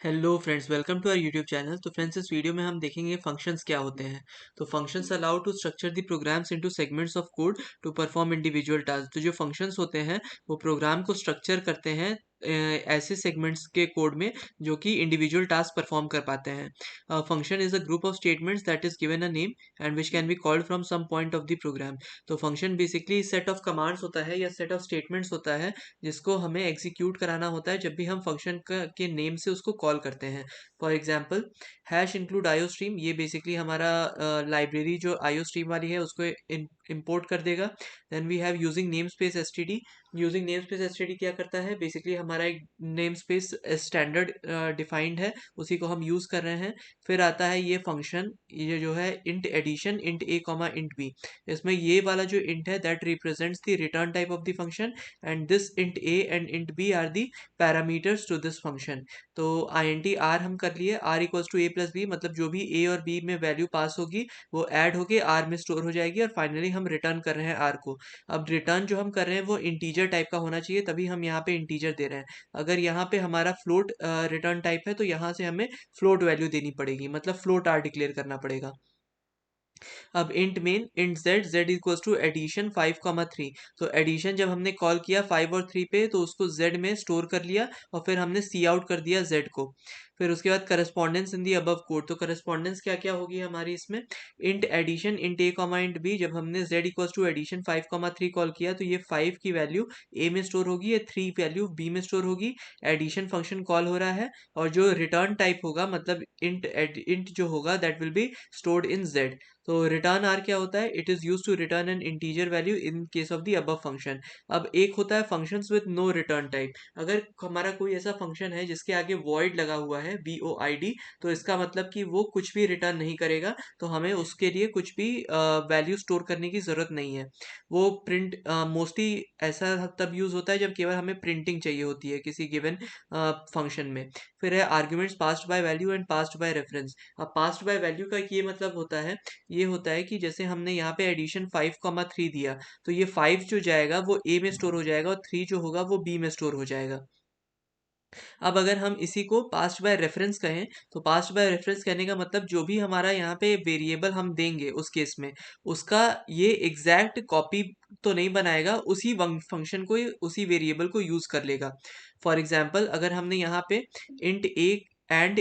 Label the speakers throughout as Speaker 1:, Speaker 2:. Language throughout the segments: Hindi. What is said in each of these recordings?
Speaker 1: Hello friends, welcome to our YouTube channel. तो फ्रेंड्स, इस वीडियो में हम देखेंगे फंक्शंस क्या होते हैं। तो functions allow to structure the programs into segments of code to perform individual task. तो जो फंक्शंस होते हैं वो प्रोग्राम को स्ट्रक्चर करते हैं ऐसे सेगमेंट्स के कोड में जो कि इंडिविजुअल टास्क परफॉर्म कर पाते हैं। Function is a group of statements that is given a name and which can be called from some point of the program. तो function basically set of commands होता है या सेट ऑफ स्टेटमेंट्स होता है जिसको हमें एग्जीक्यूट कराना होता है जब भी हम फंक्शन के नेम से उसको कॉल करते हैं। For example, hash include iostream, ये बेसिकली हमारा लाइब्रेरी जो आईओ स्ट्रीम वाली है उसको इंपोर्ट कर देगा। Then we have using namespace S T D. Using namespace S T D क्या करता है, बेसिकली हमारा एक नेम स्पेस स्टैंडर्ड डिफाइंड है, उसी को हम यूज कर रहे हैं। फिर आता है ये फंक्शन, ये जो है int addition, int A comma int B. इसमें ये वाला जो इंट है that represents the return type of the function and this int A and int B are the parameters to this function. तो आई एन टी आर हम कर लिए, R equals to A plus B, मतलब जो भी ए और बी में वैल्यू पास होगी वो ऐड होके आर में स्टोर हो जाएगी और फाइनली हम रिटर्न कर रहे हैं आर को। अब रिटर्न जो हम कर रहे हैं वो इंटीजर टाइप का होना चाहिए, तभी हम यहाँ पे इंटीजर दे रहे हैं। अगर यहाँ पे हमारा फ्लोट रिटर्न टाइप है तो यहाँ से हमें फ्लोट वैल्यू देनी पड़ेगी, मतलब फ्लोट आर डिक्लेयर करना पड़ेगा। अब int main int Z equals to addition 5,3। तो एडिशन जब हमने कॉल किया 5 और 3 पे तो उसको जेड में स्टोर कर लिया और फिर हमने सी आउट कर दिया जेड को। फिर उसके बाद correspondence in the above code. तो करस्पॉन्डेंस क्या क्या होगी हमारी इसमें, int addition int A comma int B, जब हमने Z equals to addition 5,3 call किया तो ये 5 की वैल्यू ए में स्टोर होगी, ये 3 वैल्यू बी में स्टोर होगी। एडिशन फंक्शन कॉल हो रहा है और जो रिटर्न टाइप होगा, मतलब इंट जो होगा that will be stored in Z. तो रिटर्न आर क्या होता है, it is use to return an integer value in case of the above function. अब एक होता है functions with no return type. अगर हमारा कोई ऐसा फंक्शन है जिसके आगे वॉइड लगा हुआ है, बी ओ आई डी, तो इसका मतलब कि वो कुछ भी रिटर्न नहीं करेगा, तो हमें उसके लिए कुछ भी वैल्यू स्टोर करने की जरूरत नहीं है। वो प्रिंट मोस्टली ऐसा तब यूज होता है जब केवल हमें प्रिंटिंग चाहिए होती है किसी गिवन फंक्शन में। फिर है arguments passed by value and passed by reference. अब पास्ड बाय वैल्यू का ये मतलब होता है, ये होता है कि जैसे हमने यहाँ पे एडिशन 5,3 दिया तो ये 5 जो जाएगा वो ए में स्टोर हो जाएगा और 3 जो होगा वो बी में स्टोर हो जाएगा। अब अगर हम इसी को पास्ट बाय रेफरेंस कहें तो पास्ट बाय रेफरेंस कहने का मतलब जो भी हमारा यहाँ पे वेरिएबल हम देंगे उस केस में उसका ये एग्जैक्ट कॉपी तो नहीं बनाएगा, उसी फंक्शन को उसी वेरिएबल को यूज कर लेगा। फॉर एग्जाम्पल, अगर हमने यहाँ पे int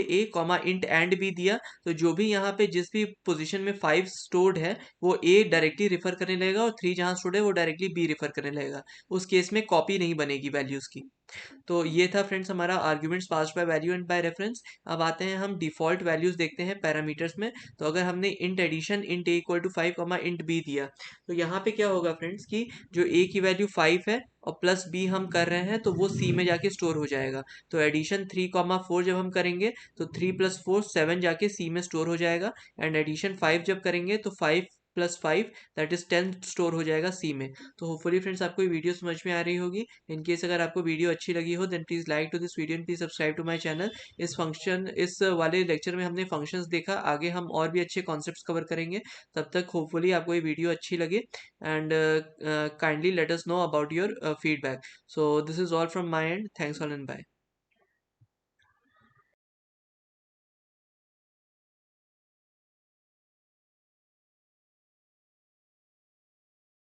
Speaker 1: A comma int and B दिया तो जो भी यहाँ पे जिस भी पोजीशन में 5 स्टोर्ड है वो ए डायरेक्टली रिफर करने लगेगा और 3 जहाँ स्टोर्ड है वो डायरेक्टली बी रिफर करने लगेगा। उस केस में कॉपी नहीं बनेगी वैल्यूज की। तो ये था फ्रेंड्स हमारा arguments passed by value and by reference. अब आते हैं हम डिफॉल्ट वैल्यूज देखते हैं पैरामीटर्स में। तो अगर हमने int addition int A equal to 5 comma int B दिया तो यहाँ पे क्या होगा फ्रेंड्स कि जो ए की वैल्यू 5 है और प्लस बी हम कर रहे हैं तो वो सी में जाके स्टोर हो जाएगा। तो एडिशन 3,4 जब हम करेंगे तो 3 + 4 7 जाके सी में स्टोर हो जाएगा। एंड एडिशन 5 जब करेंगे तो 5 + 5 दैट इज 10 स्टोर हो जाएगा सी में। तो होपफुली फ्रेंड्स आपको ये वीडियो समझ में आ रही होगी। इन केस अगर आपको वीडियो अच्छी लगी हो then please like to this video and please subscribe to my channel. इस वाले लेक्चर में हमने फंक्शंस देखा, आगे हम और भी अच्छे कॉन्सेप्ट्स कवर करेंगे। तब तक होपफुली आपको ये वीडियो अच्छी लगे and kindly let us know about your feedback. So this is all from my end, thanks all and bye.